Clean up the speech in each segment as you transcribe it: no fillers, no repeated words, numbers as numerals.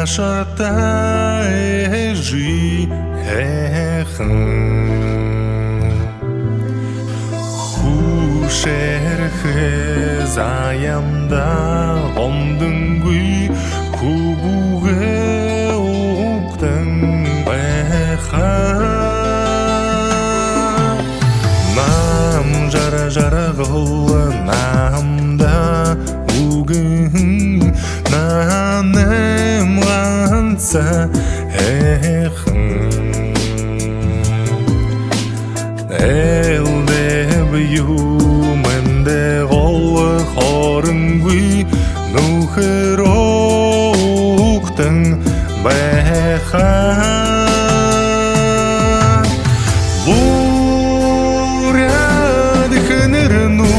шата ежи хэхэн хушэрхэ заямда гомдонгүй хүбүгэ угтэн байхаа нам жарагол намда үгэн нанэм ганца хэхэн элдэб юмэндэ гол хоронгүй нүхэр угтэн байхаа буряд хэнэрнүү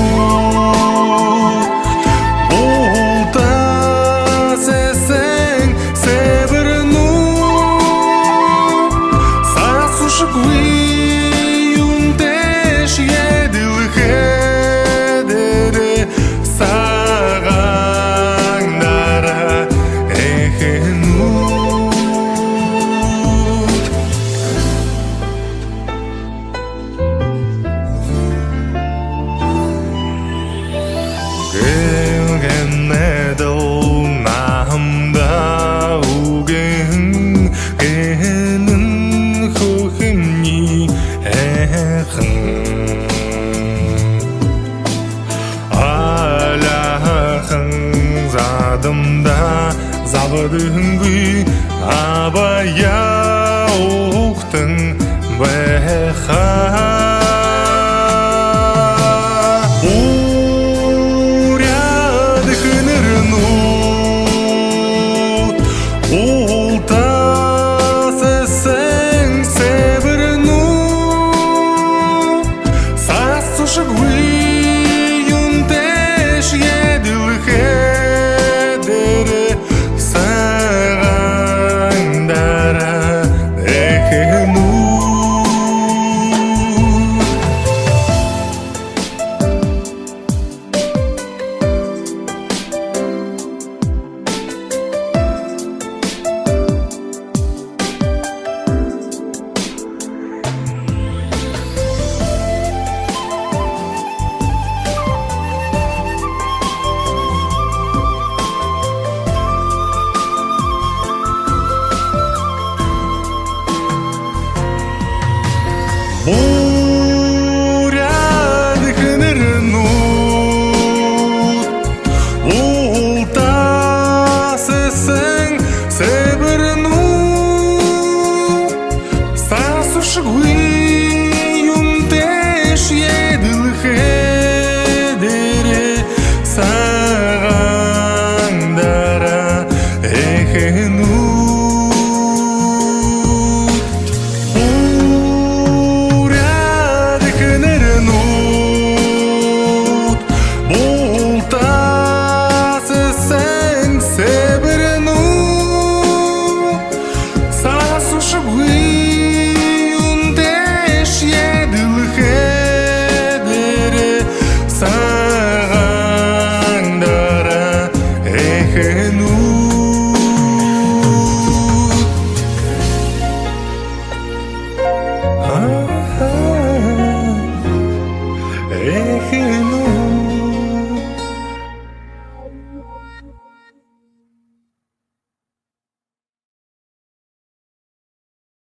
забадынгүй абая угтэн байхаа уряд хэнэрнүүд ултасэсэн сэбэрнүү сасушгүй юндэш едэлхэ буряд хэнэрнүүд ултасэсэн сэбэрнүү сасушгүй юмдэш едэлхэ сагандара эхэнүү